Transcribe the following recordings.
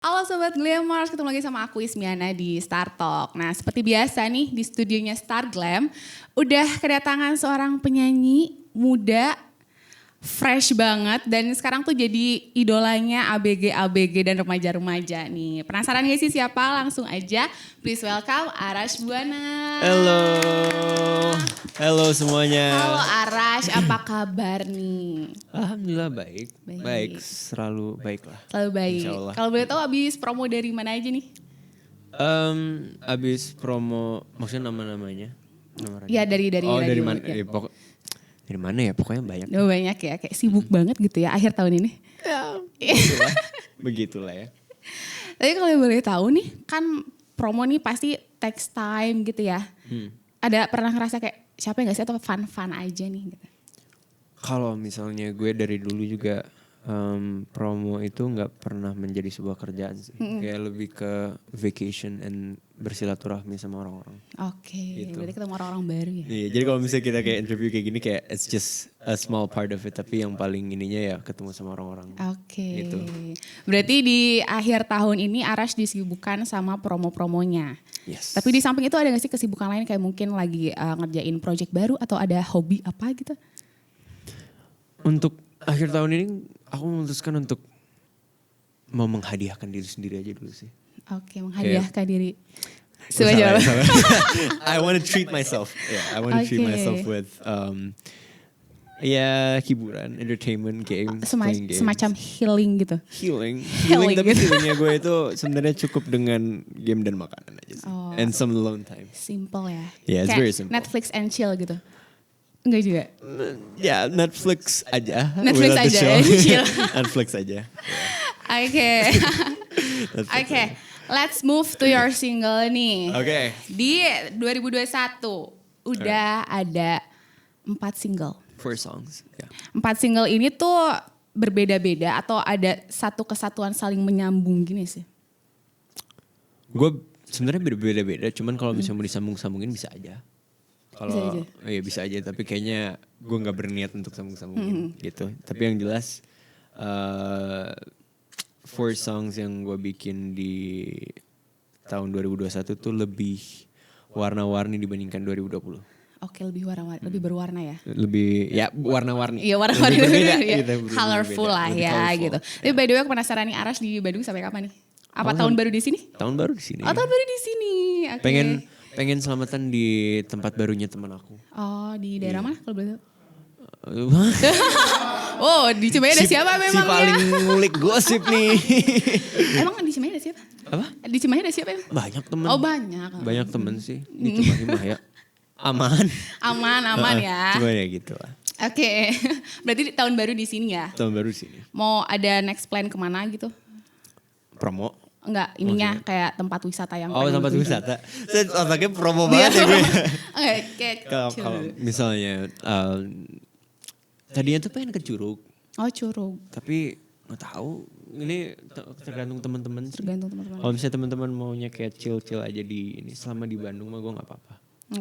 Halo Sobat Glamours, ketemu lagi sama aku Ismiana di Star Talk. Nah seperti biasa nih di studionya Star Glam, udah kedatangan seorang penyanyi muda, fresh banget. Dan sekarang tuh jadi idolanya ABG dan remaja-remaja nih. Penasaran gak sih siapa? Langsung aja, please welcome Arash Buana. Halo semuanya. Halo Arash, apa kabar nih? Alhamdulillah baik. Baik. Selalu baik lah. Selalu baik. Insyaallah. Kalau boleh tahu abis promo dari mana aja nih? Abis promo, maksudnya nama-namanya? Ya dari dari mana? ya. Dari mana ya? Pokoknya banyak. Oh, banyak ya, kayak sibuk banget gitu ya akhir tahun ini. Begitulah ya. Tapi kalau boleh tahu nih, kan promo nih pasti takes time gitu ya. Ada pernah ngerasa kayak siapa gak sih atau fun-fun aja nih gitu? Kalau misalnya gue dari dulu juga promo itu nggak pernah menjadi sebuah kerjaan sih. Kayak lebih ke vacation and bersilaturahmi sama orang-orang. Oke, Gitu. berarti ketemu orang-orang baru ya. Iya, jadi kalau misalnya kita kayak interview kayak gini kayak it's just a small part of it, tapi yang paling ininya ya ketemu sama orang-orang. Oke, Gitu. berarti di akhir tahun ini Arash disibukkan sama promo-promonya. Yes. Tapi di samping itu ada gak sih kesibukan lain kayak mungkin lagi ngerjain project baru atau ada hobi apa gitu? Untuk akhir tahun ini aku memutuskan untuk mau menghadiahkan diri sendiri aja dulu sih. Oke, menghadiahkan diri. Salah, Sewajarnya. salah. I want to treat myself. Yeah, I want to treat Oke. myself with hiburan, entertainment, games, playing games. Semacam healing gitu. Healing tapi gitu. healingnya gue itu sebenarnya cukup dengan game dan makanan aja sih. Oh. And some alone time. Simple ya. Yeah, it's Kayak very simple. Netflix and chill gitu. Enggak juga. Ya Netflix aja. Netflix without the aja, show. chill. Netflix aja. Oke. Netflix Oke. aja. Let's move to your single nih. Oke. Di 2021 udah ada 4 single. 4 songs. Yeah. 4 single ini tuh berbeda-beda atau ada satu kesatuan saling menyambung gini sih? Gue sebenarnya beda-beda, cuman kalau misalnya mau disambung-sambungin bisa aja. Bisa aja? Iya bisa aja, tapi kayaknya gue nggak berniat untuk sambung-sambungin gitu. Tapi yang jelas 4 songs yang gue bikin di tahun 2021 tuh lebih warna-warni dibandingkan 2020. Oke, lebih warna-warni, lebih berwarna ya. Lebih ya warna-warni. Iya warna-warni Lebih berbeda, ya. gitu, lebih Colorful berbeda, lah lebih ya colorful. gitu. Tapi by the way aku penasaran nih Arash di Bandung sampai kapan nih? Apa Oh, tahun baru di sini? Tahun baru di sini. Oh tahun baru di sini. Oke. Pengen selamatan di tempat barunya teman aku. Oh di daerah mana kalau boleh tahu? Wah, Oh di Cimahi ada siapa si memang paling ngulik gosip nih. Emang di Cimahi ada siapa? Apa? Di Cimahi ada siapa emang? Banyak temen. Oh banyak. Banyak temen sih. Di Cimahi mah ya. Aman. Aman ya. Cuma ya gitu lah. Oke. Berarti tahun baru di sini ya. Tahun baru sini. Mau ada next plan kemana gitu? Promo. Enggak, ininya kayak tempat wisata yang Oh pengen tempat dikunjungi. wisata. Saya otaknya promo Iya. banget ya gue. Oke, kayak Kalau misalnya tadinya tuh pengen ke Curug. oh Curug. Tapi nggak tahu. Ini tergantung teman-teman sih. Tergantung teman-teman. Kalau misalnya teman-teman maunya kayak chill-chill aja di ini selama di Bandung mah gue nggak apa-apa.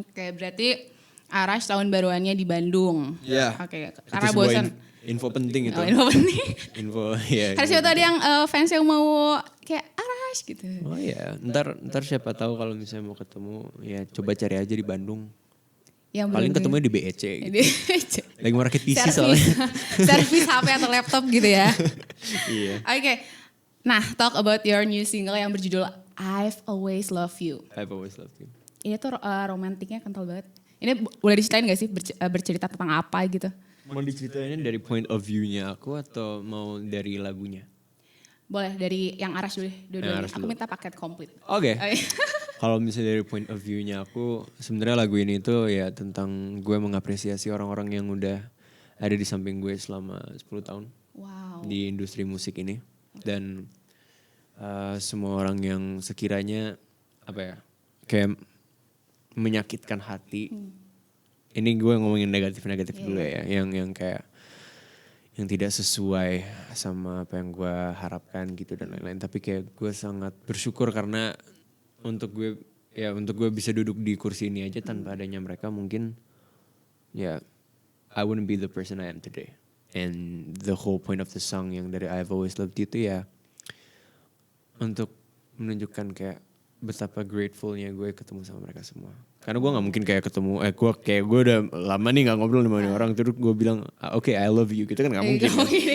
Oke, berarti Arash tahun baruannya di Bandung. Iya. Oke, Itu karena sebuah bosan. info penting itu. Oh, info penting. Info ya. Harus siapa tahu ada yang fans yang mau kayak Arash gitu. Oh iya, ntar siapa tahu kalau misalnya mau ketemu ya coba cari aja di Bandung. Yang Paling belum ketemunya di BEC gitu. Jadi Lagi mau rakit PC servis, soalnya. servis HP atau laptop gitu ya. Iya. Oke. Nah, talk about your new single yang berjudul I've Always Loved You. I've always loved you. Ini tuh romantiknya kental banget. Ini boleh diceritain gak sih bercerita tentang apa gitu? Mau diceritainnya dari point of view-nya aku atau mau dari lagunya? Boleh dari yang Arash dulu deh, dua-duanya. Arash Aku dulu. minta paket komplit. Oke. Oh, iya. Kalau misalnya dari point of view-nya aku, sebenarnya lagu ini tuh ya tentang gue mengapresiasi orang-orang yang udah ada di samping gue selama 10 tahun Wow. di industri musik ini. Dan semua orang yang sekiranya apa ya, kayak menyakitkan hati. Ini gue ngomongin negatif-negatif dulu ya, yang kayak yang tidak sesuai sama apa yang gue harapkan gitu dan lain-lain. Tapi kayak gue sangat bersyukur karena untuk gue bisa duduk di kursi ini aja tanpa adanya mereka mungkin ya I wouldn't be the person I am today. And the whole point of the song yang dari I've Always Loved You itu ya untuk menunjukkan kayak betapa gratefulnya gue ketemu sama mereka semua. Karena gue nggak mungkin kayak ketemu, gue udah lama nih nggak ngobrol sama orang, terus gue bilang, okay, I love you, gitu kan nggak mungkin.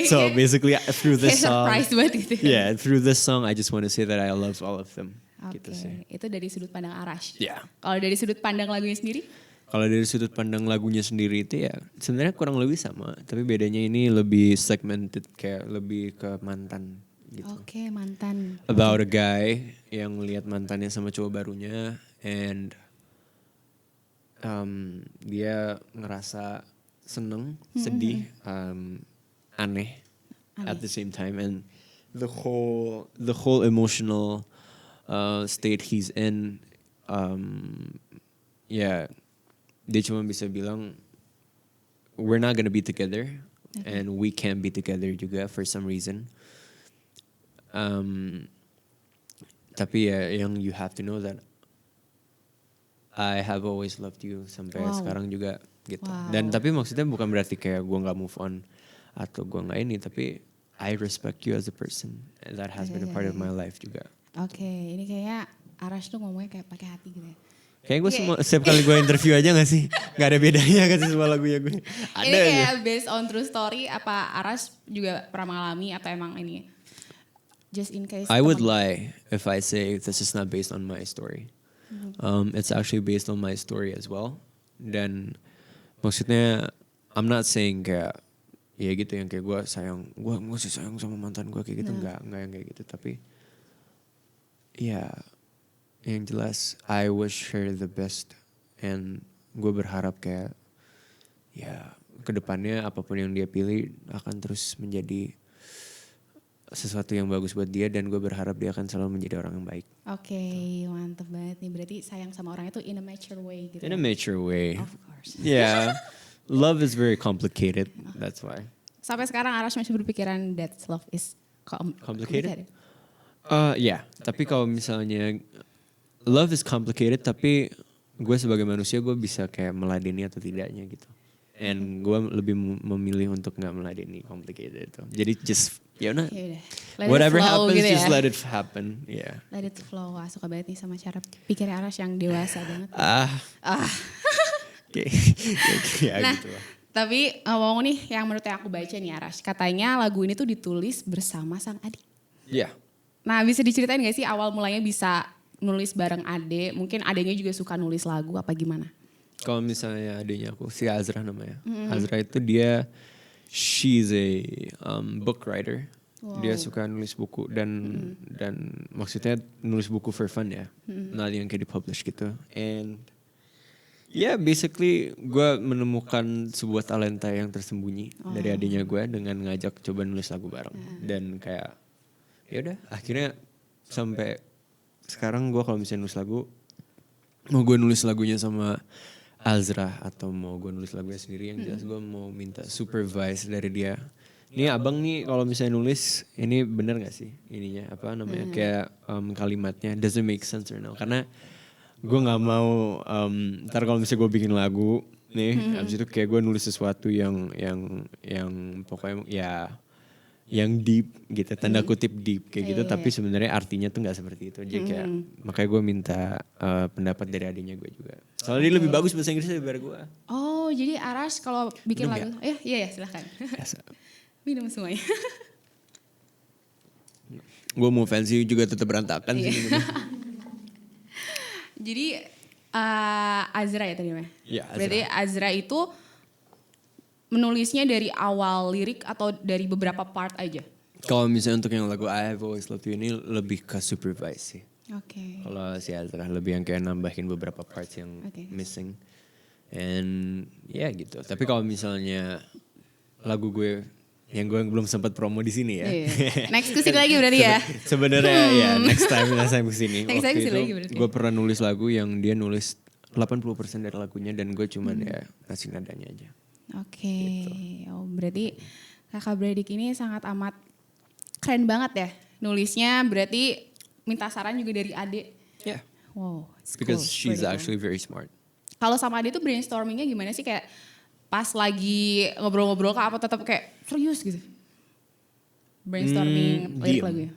So basically through this song, surprise banget gitu. Yeah, through this song I just want to say that I love all of them. Oke, Gitu sih. itu dari sudut pandang Arash. Yeah. Kalau dari sudut pandang lagunya sendiri? Kalau dari sudut pandang lagunya sendiri itu ya sebenarnya kurang lebih sama, tapi bedanya ini lebih segmented, kayak lebih ke mantan gitu. Oke, mantan. About a guy yang lihat mantannya sama cowok barunya, and dia ngerasa seneng, sedih, aneh at the same time, and the whole emotional state he's in, ya dia cuma bisa bilang we're not gonna be together, and we can't be together juga for some reason. Tapi ya yang you have to know that I have always loved you sampai sekarang juga gitu. Dan tapi maksudnya bukan berarti kayak gue nggak move on atau gue nggak ini, tapi I respect you as a person, and that has been a part of my life juga. Oke, ini kayaknya Arash tuh ngomongnya kayak pakai hati gitu ya. Kayak gue setiap kali gue interview aja gak sih? Gak ada bedanya kan semua lagunya gue. Ada ini kayak based on true story, apa Arash juga pernah mengalami atau emang ini just in case? I would lie if I say this is not based on my story. It's actually based on my story as well. Dan maksudnya I'm not saying kayak ya gitu yang kayak gue masih sayang sama mantan gue kayak gitu, enggak yang kayak gitu, tapi ya yang jelas I wish her the best, and gue berharap kayak ya kedepannya apapun yang dia pilih akan terus menjadi sesuatu yang bagus buat dia, dan gue berharap dia akan selalu menjadi orang yang baik. Oke, mantep banget nih. Berarti sayang sama orang itu in a mature way gitu. In a mature way. Of course. Yeah. Love is very complicated. That's why. Sampai sekarang Arash masih berpikiran that love is complicated. Yeah. Tapi kalau misalnya love is complicated, tapi gue sebagai manusia gue bisa kayak meladeni atau tidaknya gitu. And gue lebih memilih untuk nggak meladeni complicated itu. Jadi just udah. Whatever happens, gitu just let it happen. Yeah. Let it flow. Wah, suka banget nih sama cara pikir Arash yang dewasa banget. Ya nah, gitu lah. Tapi ngomong nih yang menurut yang aku baca nih Arash, katanya lagu ini tuh ditulis bersama sang adik. Iya. Yeah. Nah, bisa diceritain gak sih awal mulanya bisa nulis bareng adik? Mungkin adiknya juga suka nulis lagu apa gimana? Kalau misalnya adiknya aku, si Azra namanya. Azra itu dia, she's a book writer. Wow. Dia suka nulis buku dan maksudnya nulis buku for fun ya. Not yang kayak dipublish gitu. And yeah, basically gue menemukan sebuah talenta yang tersembunyi dari adiknya gue dengan ngajak coba nulis lagu bareng. Dan kayak ya udah akhirnya sampai sekarang gue kalau misalnya nulis lagu, mau gue nulis lagunya sama Azra atau mau gue nulis lagunya sendiri, yang jelas gue mau minta supervise dari dia. Ini abang nih kalau misalnya nulis, ini bener gak sih ininya apa namanya kayak kalimatnya doesn't make sense or no, karena gue nggak mau ntar kalau misalnya gue bikin lagu nih, abis itu kayak gue nulis sesuatu yang pokoknya ya yang deep gitu, tanda kutip deep kayak gitu, tapi sebenarnya artinya tuh nggak seperti itu. Jadi kayak makanya gue minta pendapat dari adiknya gue juga. Soalnya dia lebih bagus bahasa Inggris daripada gue. Oh, jadi Arash kalau bikin lagu, iya silahkan. Minum semuanya. Gue mau fancy juga tetap berantakan sih. Jadi Azra ya tadi namanya? Iya, Azra. Berarti Azra itu menulisnya dari awal lirik atau dari beberapa part aja? Kalau misalnya untuk yang lagu I Have Always Loved You ini lebih ke supervise sih. Oke. Kalau si Azra lebih yang kayak nambahin beberapa parts yang missing. And ya gitu. Tapi kalau misalnya lagu gue yang gue belum sempat promo di sini ya. Next ke sini lagi berarti ya. Sebenarnya ya next time ke sini. Next time lagi berarti. Gue pernah nulis lagu yang dia nulis 80% dari lagunya dan gue cuman ya ngasih nadanya aja. Oke. Gitu. Oh, berarti kakak beradik ini sangat amat keren banget ya. Nulisnya berarti minta saran juga dari adik. Yeah. Wow. Because she's actually very smart. Kalau sama adik tuh brainstormingnya gimana sih, kayak pas lagi ngobrol-ngobrol kak apa tetap kayak serius gitu? Brainstorming lirik lagunya.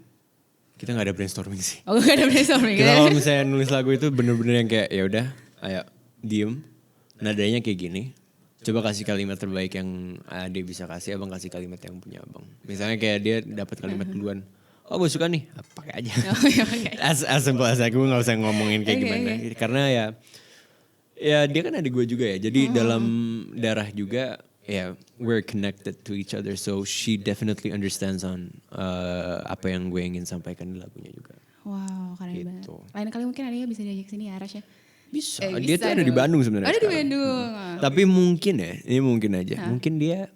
kita nggak ada brainstorming sih. Oh gak ada brainstorming. Kita kalau misalnya nulis lagu itu bener-bener yang kayak ya udah, ayo diem, nadanya kayak gini. Coba kasih kalimat terbaik yang dia bisa kasih, abang kasih kalimat yang punya abang. Misalnya kayak dia dapat kalimat duluan, oh gue suka nih, pakai aja. as simple as that, gue gak usah ngomongin kayak gimana. Karena ya dia kan adik gue juga ya, jadi dalam darah juga ya we're connected to each other. So she definitely understands on apa yang gue ingin sampaikan di lagunya juga. Wow keren banget. Gitu. Lain kali mungkin adanya bisa diajak sini ya Arash ya. Bisa, bisa dia tuh ada di Bandung sebenarnya. Ada di sekarang. Bandung. Tapi mungkin ya, ini mungkin aja. Mungkin dia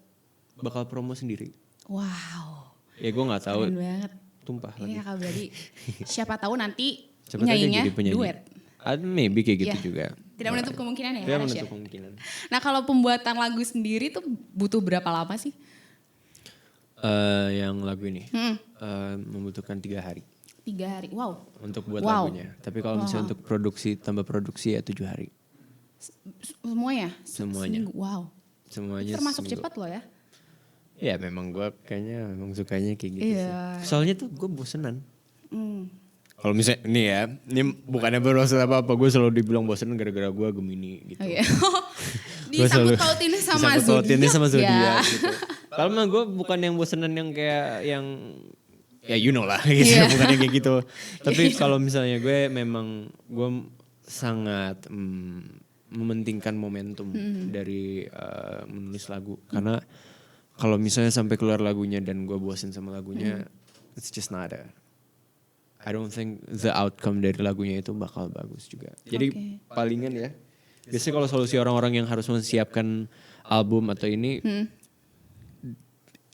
bakal promo sendiri. Wow. Ya gue nggak tahu. Keren banget. Tumpah Ini lagi. kakak berarti siapa tahu nanti Siapa tahu dia nyanyinya jadi penyanyi. duet. Maybe kayak gitu Iya. juga. Tidak menutup kemungkinan ya Tidak Arash menutup ya. kemungkinan. Nah kalau pembuatan lagu sendiri tuh butuh berapa lama sih? Yang lagu ini membutuhkan 3 hari 3 hari. Wow. untuk buat Wow. lagunya. Tapi kalau misalnya untuk produksi tambah produksi ya 7 hari. Semuanya? Semuanya. Seminggu. Wow. Semuanya Termasuk seminggu. cepat loh ya. Ya memang gue kayaknya memang sukanya kayak gitu Iya. sih. Soalnya tuh gue bosenan. Hmm. Kalau misalnya nih ya, ini bukannya bermaksud apa-apa, gue selalu dibilang bosenan gara-gara gue Gemini gitu. Oh iya. Gua selalu- Disangkut pautinnya sama disangkut pautinnya sama zodiak. zodiak Ya. gitu. Kalau mah gue bukan yang bosenan yang kayak yang ya you know lah gitu, Iya. bukan yang kayak gitu. Tapi kalau misalnya gue memang gue sangat mementingkan momentum dari menulis lagu, karena kalau misalnya sampai keluar lagunya dan gue bosen sama lagunya, it's just not I don't think the outcome dari lagunya itu bakal bagus juga. Jadi Oke. palingan ya, biasanya kalau solusi orang-orang yang harus menyiapkan album atau ini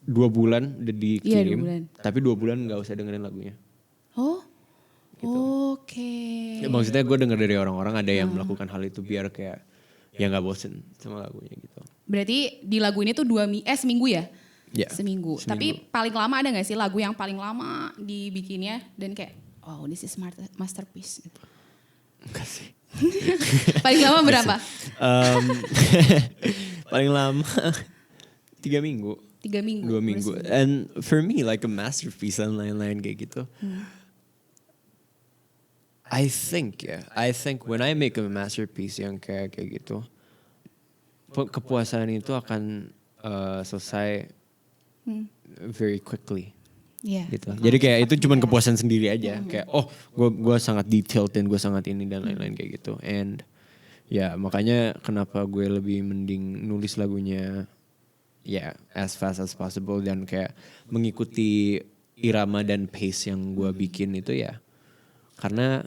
2 bulan udah Iya, 2 dikirim, bulan. tapi 2 bulan nggak usah dengerin lagunya. Oh. Gitu. Oke. Ya, maksudnya gue denger dari orang-orang ada yang melakukan hal itu biar kayak ya nggak bosen sama lagunya gitu. Berarti di lagu ini tuh seminggu ya? Ya, Seminggu. Tapi paling lama ada gak sih lagu yang paling lama dibikinnya dan kayak oh this is masterpiece gitu. enggak sih. Paling lama berapa? Paling lama 3 minggu. 3 minggu. 2 minggu. And for me like a masterpiece dan lain-lain kayak gitu. I think when I make a masterpiece yang kayak gitu, kepuasan itu akan selesai very quickly. Iya. Gitu. Jadi kayak itu cuman kepuasan sendiri aja. Kayak gue sangat detailed dan gue sangat ini dan lain-lain kayak gitu. And ya makanya kenapa gue lebih mending nulis lagunya ya as fast as possible dan kayak mengikuti irama dan pace yang gue bikin itu ya. Karena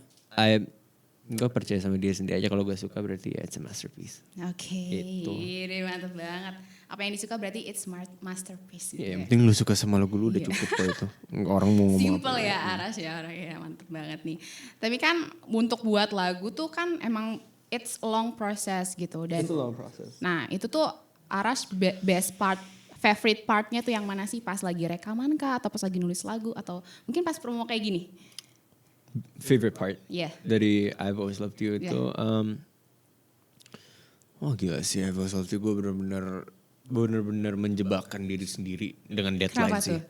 gue percaya sama dia sendiri aja, kalau gue suka berarti ya it's a masterpiece. Oke. Gitu. Ini mantap banget. Apa yang disuka berarti it's masterpiece. Ya, yang penting lu suka sama lagu lu udah cukup kok itu. Orang mau ngomong Simple apa. ya Aras ya orangnya mantep banget nih. Tapi kan untuk buat lagu tuh kan emang it's a long process gitu dan. It's a long process. Nah itu tuh Aras best part, favorite partnya tuh yang mana sih, pas lagi rekaman kah atau pas lagi nulis lagu atau mungkin pas promo kayak gini? Favorite part Iya. dari I've Always Loved You itu, oh gila sih I've Always Loved You, gue bener-bener menjebakkan diri sendiri dengan deadline Kenapa sih. tuh?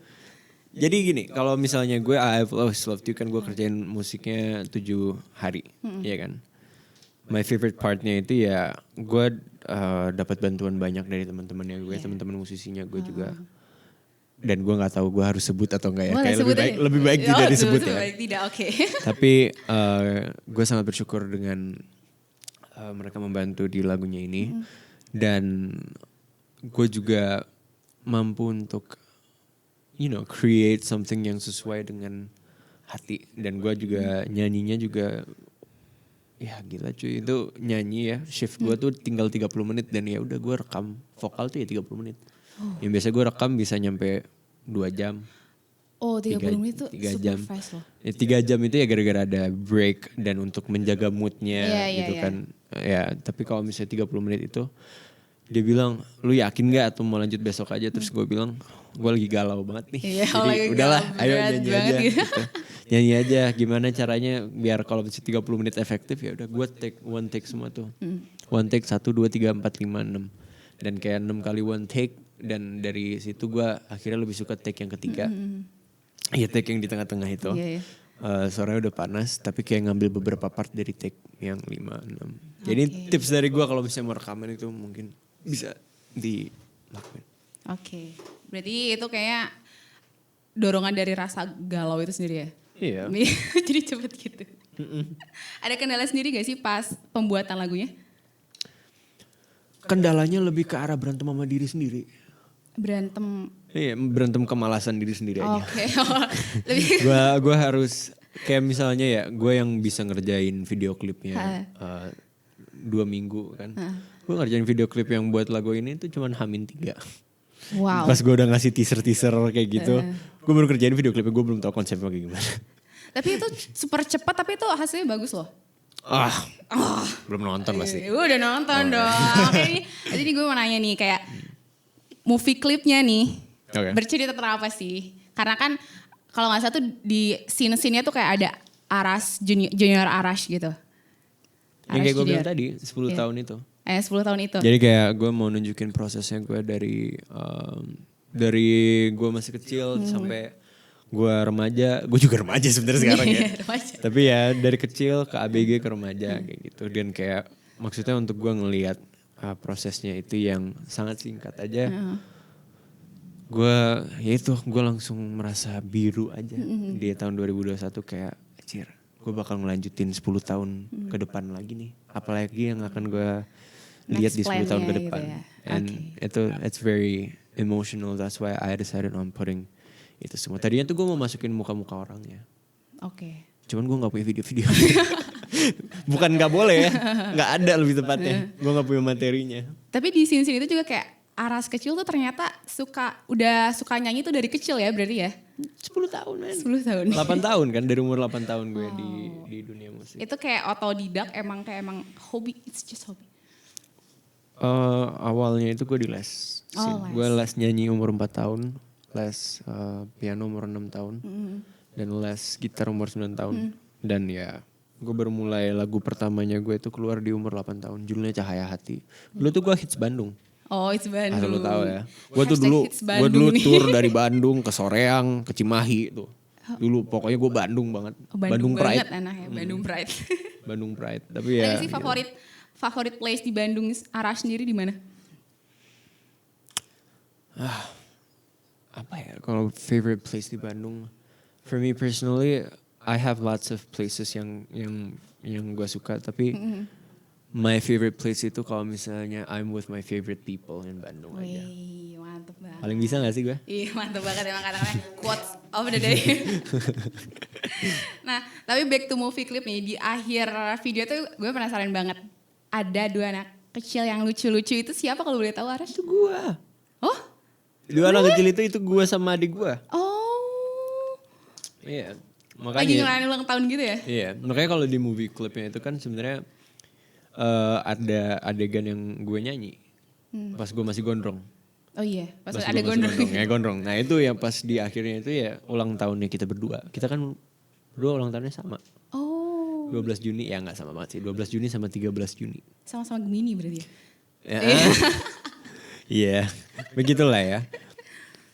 Jadi gini, kalau misalnya gue I've Always Loved You kan gue kerjain musiknya 7 hari, ya kan. My favorite partnya itu ya gue dapat bantuan banyak dari teman-temannya gue, teman-teman musisinya gue juga. Dan gue nggak tahu gue harus sebut atau enggak ya. Boleh Kayak sebut aja. lebih baik tidak disebut ya. Lebih baik tidak, oke. Tapi gue sangat bersyukur dengan mereka membantu di lagunya ini. Dan gue juga mampu untuk create something yang sesuai dengan hati. Dan gue juga nyanyinya juga ya gila cuy, itu nyanyi ya. Shift gue tuh tinggal 30 menit dan ya udah gue rekam vokal tuh ya 30 menit. Yang biasa gue rekam bisa nyampe 2 jam. Oh 30 menit tuh 3 super jam. fast loh. 3 jam itu ya gara-gara ada break dan untuk menjaga moodnya gitu Iya. kan. Ya tapi kalau misalnya 30 menit itu dia bilang lu yakin gak atau mau lanjut besok aja, terus gue bilang gue lagi galau banget nih. Iya, Jadi lagi udahlah galau ayo berat nyanyi banget aja gitu. gitu. Nyanyi aja gimana caranya biar kalau misalnya 30 menit efektif ya udah gue one take semua tuh. One take 1, 2, 3, 4, 5, 6. Dan kayak 6 kali one take, dan dari situ gue akhirnya lebih suka take yang ketiga. Iya take yang di tengah-tengah itu. Iya, iya. suaranya udah panas, tapi kayak ngambil beberapa part dari take yang 5-6. Jadi tips dari gue kalau misalnya mau rekaman itu mungkin bisa dilakuin. Oke, berarti itu kayak dorongan dari rasa galau itu sendiri ya? Iya. Jadi cepet gitu. Ada kendala sendiri gak sih pas pembuatan lagunya? Kendalanya lebih ke arah berantem sama diri sendiri. Berantem. Iya, berantem kemalasan diri sendiri aja. Oke, lebih. Gue harus kayak misalnya ya, gue yang bisa ngerjain video klipnya 2 minggu kan. Gue ngerjain video klip yang buat lagu ini tuh cuman Hamin 3. Wow. Pas gue udah ngasih teaser kayak gitu, gue baru kerjain video klipnya, gue belum tahu konsepnya kayak gimana. Tapi itu super cepat, tapi itu hasilnya bagus loh. Belum nonton pasti. Udah nonton dong. Oke, jadi gue mau nanya nih kayak movie klipnya nih bercerita tentang apa sih? Karena kan kalau nggak salah tuh di scene-nya tuh kayak ada Arash junior Arash gitu. Yang kayak gue bilang tadi 10 tahun itu. 10 tahun itu. Jadi kayak gue mau nunjukin prosesnya gue dari gue masih kecil sampai gue remaja. Gue juga remaja sebenarnya sekarang ya. Tapi ya dari kecil ke ABG ke remaja kayak gitu. Dan kayak maksudnya untuk gue ngelihat prosesnya itu yang sangat singkat aja. Gue ya itu gue langsung merasa biru aja di tahun 2021 kayak anjir. Gue bakal ngelanjutin 10 tahun ke depan lagi nih. Apalagi yang akan gue lihat di 10 tahun ke depan. Gitu ya. And it's very emotional. That's why I decided on putting itu semua. Tadinya tuh gue mau masukin muka-muka orangnya. Oke. Cuman gue gak punya video-video. Bukan gak boleh ya. Gak ada lebih tepatnya. Gue gak punya materinya. Tapi di scene-scene itu juga kayak Arash kecil tuh ternyata udah suka nyanyi tuh dari kecil ya berarti ya? 10 tahun men. 10 tahun. 8 tahun kan, dari umur 8 tahun gue di dunia musik. Itu kayak otodidak emang hobi, it's just hobi. Awalnya itu gue di les. Gue les nyanyi umur 4 tahun, les piano umur 6 tahun, dan les gitar umur 9 tahun. Dan ya gue baru mulai lagu pertamanya gue itu keluar di umur 8 tahun, judulnya Cahaya Hati. Dulu tuh gue hits Bandung. Oh, hits Bandung. Asal lu tahu ya. Gue dulu tour dari Bandung ke Soreang, ke Cimahi tuh. Dulu pokoknya gue Bandung banget. Bandung Pride. Banget anaknya, Bandung Pride. Bandung Pride. Tapi ya. Ada sih favorit place di Bandung Arash sendiri di mana? Apa ya? Kalau favorite place di Bandung, for me personally, I have lots of places yang gue suka. Tapi my favorite place itu kalau misalnya I'm with my favorite people in Bandung aja. Wih, mantep banget. Paling bisa gak sih gue? Iya, mantep banget emang kata-kata quotes of the day. Nah, tapi back to movie clip nih, di akhir video tuh gue penasaran banget. Ada 2 anak kecil yang lucu-lucu itu siapa kalau boleh tahu Arash? Itu gue. Oh? 2 anak kecil itu gue sama adik gue. Oh. Iya. Lagi Makanya. ngerayain ulang tahun gitu ya? Iya, makanya kalau di movie clipnya itu kan sebenarnya ada adegan yang gue nyanyi pas gue masih gondrong. Oh iya, pas Pas ada gue masih gondrong. Ya gondrong. Nah itu yang pas di akhirnya itu ya ulang tahunnya kita berdua. Kita kan berdua ulang tahunnya sama. Oh. 12 Juni, ya gak sama banget sih. 12 Juni sama 13 Juni. Sama-sama Gemini berarti ya? Iya, begitulah ya.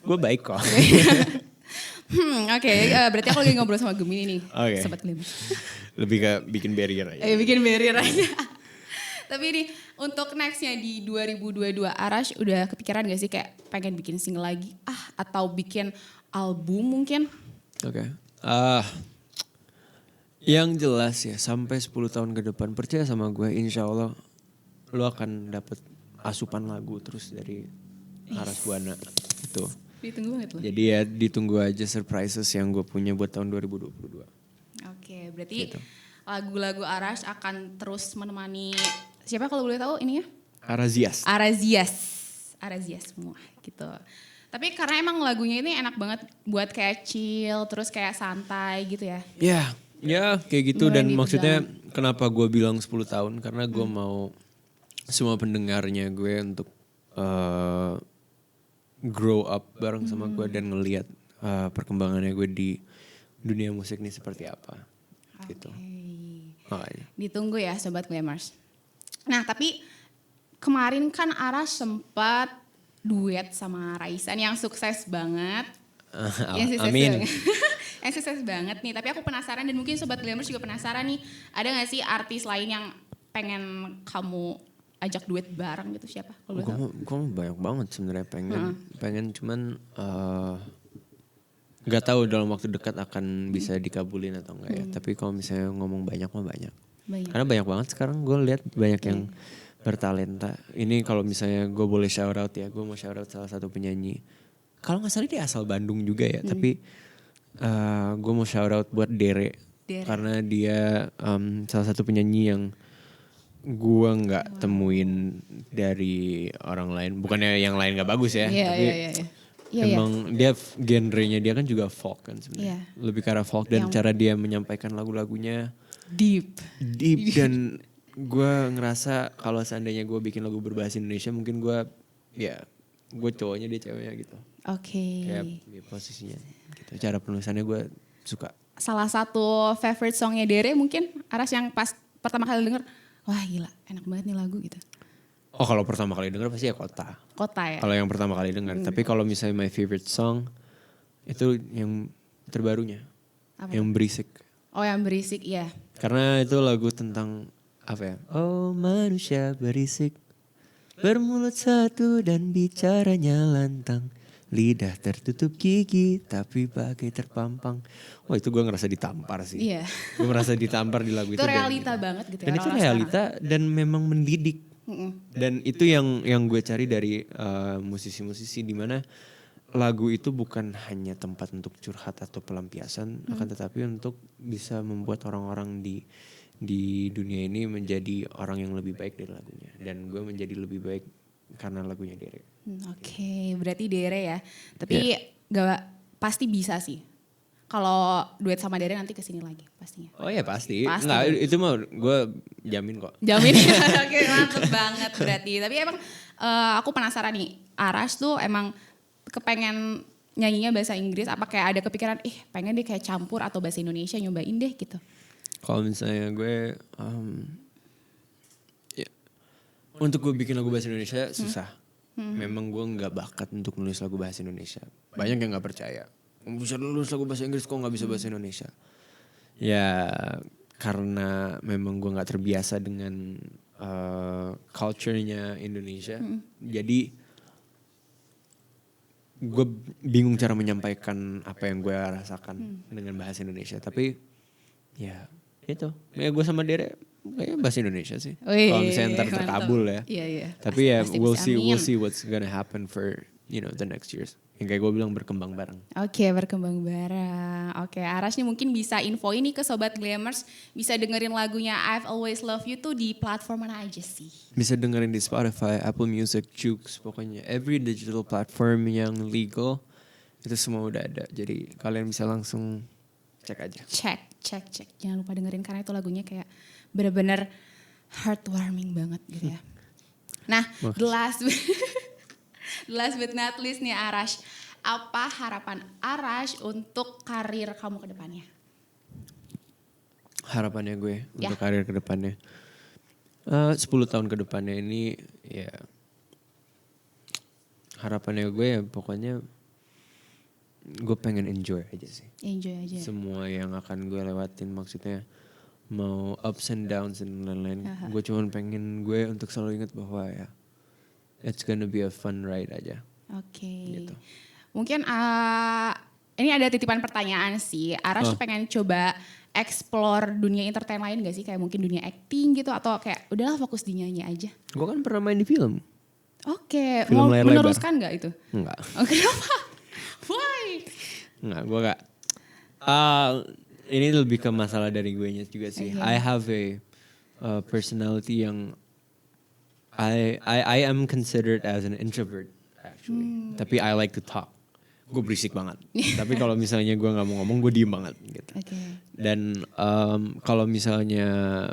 Gue baik kok. Oke, berarti aku lagi ngobrol sama Gemini nih, Oke. sobat Glim. Lebih ke bikin barrier aja. Bikin barrier aja. Tapi nih, untuk nextnya di 2022, Arash udah kepikiran gak sih kayak pengen bikin single lagi? Atau bikin album mungkin? Oke. Yang jelas ya, sampai 10 tahun ke depan, percaya sama gue, insya Allah lo akan dapet asupan lagu terus dari Arash Buana. Itu. Ditunggu banget loh. Jadi ya ditunggu aja surprises yang gue punya buat tahun 2022. Oke, berarti Gitu. lagu-lagu Arash akan terus menemani, siapa kalau boleh tahu ini ya? Arazias. Arazias semua gitu. Tapi karena emang lagunya ini enak banget buat kayak chill, terus kayak santai gitu ya. Ya kayak gitu. Mulai Dan di maksudnya kenapa gue bilang 10 tahun, karena gue mau semua pendengarnya gue untuk grow up bareng sama gue dan ngelihat perkembangannya gue di dunia musik ini seperti apa gitu. Makanya. Ditunggu ya Sobat Glammers. Nah tapi kemarin kan Arash sempat duet sama Raisan yang sukses banget. Amin. yang sukses banget nih. Tapi aku penasaran dan mungkin Sobat Glammers juga penasaran nih. Ada gak sih artis lain yang pengen kamu ajak duet bareng gitu, siapa? Kalau boleh tahu. Gue banyak banget sebenarnya pengen cuman nggak tahu dalam waktu dekat akan bisa dikabulin atau enggak ya. Tapi kalau misalnya ngomong banyak mah banyak. Karena banyak banget sekarang gue lihat banyak yang bertalenta. Ini kalau misalnya gue boleh shout out ya, gue mau shout out salah satu penyanyi. Kalau nggak salah dia asal Bandung juga ya, tapi gue mau shout out buat Dere. Karena dia salah satu penyanyi yang gue nggak temuin dari orang lain. Bukannya yang lain nggak bagus ya, tapi emang dia genrenya dia kan juga folk kan sebenarnya. Lebih ke arah folk dan cara dia menyampaikan lagu-lagunya deep dan gue ngerasa kalau seandainya gue bikin lagu berbahasa Indonesia mungkin gue cowoknya dia ceweknya gitu. Kayak posisinya gitu. Cara penulisannya gue suka. Salah satu favorite songnya Dere mungkin Aras yang pas pertama kali denger, wah gila enak banget nih lagu gitu. Oh kalau pertama kali denger pasti ya Kota ya? Kalau yang pertama kali denger. Tapi kalau misalnya my favorite song itu yang terbarunya. Apa yang Berisik. Oh yang Berisik, iya. Karena itu lagu tentang apa ya? Oh manusia berisik, bermulut satu dan bicaranya lantang. Lidah tertutup gigi tapi bagai terpampang. Wah itu gue ngerasa ditampar sih. Iya. Gue ngerasa ditampar di lagu itu. Itu realita banget gitu ya. Dan itu realita dan memang mendidik. Dan itu yang gue cari dari musisi-musisi di mana lagu itu bukan hanya tempat untuk curhat atau pelampiasan, akan tetapi untuk bisa membuat orang-orang di dunia ini menjadi orang yang lebih baik dari lagunya. Dan gue menjadi lebih baik karena lagunya Dere. Oke, berarti Dere ya. Tapi gak pasti bisa sih. Kalau duet sama Dere nanti kesini lagi pastinya. Oh ya pasti. Enggak, itu mah gue jamin kok. Jamin ya, oke mantep banget berarti. Tapi emang aku penasaran nih, Aras tuh emang kepengen nyanyinya bahasa Inggris, apa kayak ada kepikiran, pengen deh kayak campur atau bahasa Indonesia nyobain deh gitu? Kalau misalnya gue, untuk gue bikin lagu bahasa Indonesia susah. Memang gue nggak bakat untuk nulis lagu bahasa Indonesia. Banyak yang nggak percaya. Bisa nulis lagu bahasa Inggris kok nggak bisa bahasa Indonesia? Ya karena memang gue nggak terbiasa dengan culture-nya Indonesia. Jadi gue bingung cara menyampaikan apa yang gue rasakan dengan bahasa Indonesia. Tapi ya itu. Ya gue sama Dere kayaknya bahasa Indonesia sih. Kalau misalnya ntar terkabul ya. Iya. Tapi ya we'll see what's gonna happen for the next years. Yang kayak gue bilang berkembang bareng. Oke, berkembang bareng. Oke, Aras nih mungkin bisa info ini ke Sobat Glammers. Bisa dengerin lagunya I've Always Loved You tuh di platform mana aja sih? Bisa dengerin di Spotify, Apple Music, Joox. Pokoknya every digital platform yang legal. Itu semua udah ada. Jadi kalian bisa langsung cek aja. Cek. Jangan lupa dengerin karena itu lagunya kayak bener-bener heartwarming banget gitu ya. Nah, the last but not least nih Arash, apa harapan Arash untuk karir kamu ke depannya? Harapannya gue untuk karir ke depannya. 10 tahun ke depannya ini ya harapannya gue ya pokoknya gue pengen enjoy aja sih. Enjoy aja. Semua yang akan gue lewatin maksudnya mau ups and downs dan lain-lain. Gue cuma pengen gue untuk selalu ingat bahwa ya it's gonna be a fun ride aja. Oke. Gitu. Mungkin ini ada titipan pertanyaan sih. Arash pengen coba explore dunia entertain lain gak sih? Kayak mungkin dunia acting gitu atau kayak udahlah fokus di nyanyi aja. Gue kan pernah main di film. Oke. Film Mau layar meneruskan gak itu? Enggak. Kenapa? Why? Enggak, gue gak. Ini lebih ke masalah dari gue nya juga sih. I have a personality yang I am considered as an introvert actually. Tapi I like to talk. Gue berisik banget. Tapi kalau misalnya gue nggak mau ngomong, gue diem banget gitu. Dan kalau misalnya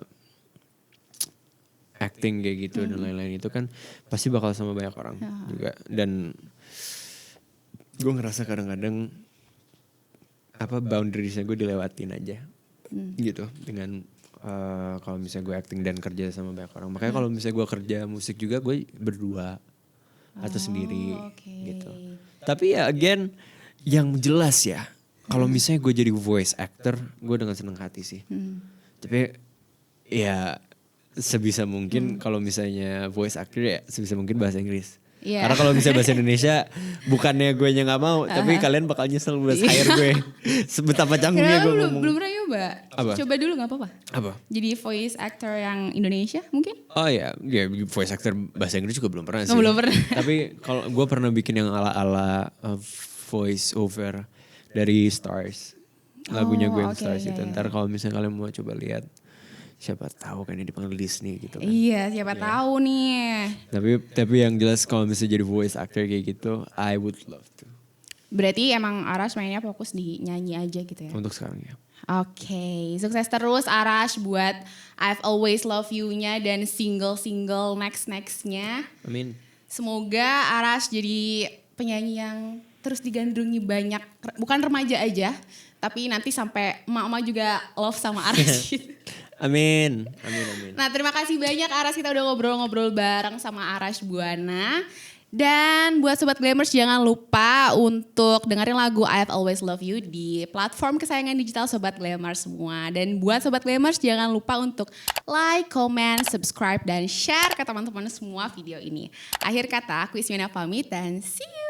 acting kayak gitu dan lain-lain itu kan pasti bakal sama banyak orang juga. Dan gue ngerasa kadang-kadang boundariesnya gue dilewatin aja gitu dengan kalau misalnya gue acting dan kerja sama banyak orang. Makanya kalau misalnya gue kerja musik juga gue berdua atau sendiri gitu. Tapi ya again yang jelas ya Kalau misalnya gue jadi voice actor, gue dengan senang hati sih. Tapi ya sebisa mungkin kalau misalnya voice actor ya sebisa mungkin bahasa Inggris. Iya. Karena kalau misalnya bahasa Indonesia bukannya gue nya nggak mau, tapi kalian bakal nyesel buat hire gue. Sebetapa canggungnya Kenapa gue ngomong. belum pernah nyoba? Apa? Coba dulu gak apa-apa. Apa? Jadi voice actor yang Indonesia mungkin? Oh ya voice actor bahasa Inggris juga belum pernah sih. Belum pernah. Tapi kalau gue pernah bikin yang ala-ala voice over dari Stars. Lagunya Gwen oke, Stars iya, itu. iya. Ntar kalau misalnya kalian mau coba lihat, siapa tahu kan ini dipanggil Disney gitu kan. Iya, siapa tahu nih. Tapi yang jelas kalau misalnya jadi voice actor kayak gitu, I would love to. Berarti emang Arash mainnya fokus di nyanyi aja gitu ya? Untuk sekarang ya. Oke, sukses terus Arash buat I've Always Love You-nya dan single-single next-nextnya. Amin. Semoga Arash jadi penyanyi yang terus digandrungi banyak, bukan remaja aja, tapi nanti sampai emak-emak juga love sama Arash. Amin. Nah, terima kasih banyak Arash, kita udah ngobrol-ngobrol bareng sama Arash Buana. Dan buat Sobat Glammers jangan lupa untuk dengerin lagu I've Always Love You di platform kesayangan digital Sobat Glammers semua. Dan buat Sobat Glammers jangan lupa untuk like, comment, subscribe, dan share ke teman-teman semua video ini. Akhir kata, aku Ismiana pamit dan see you.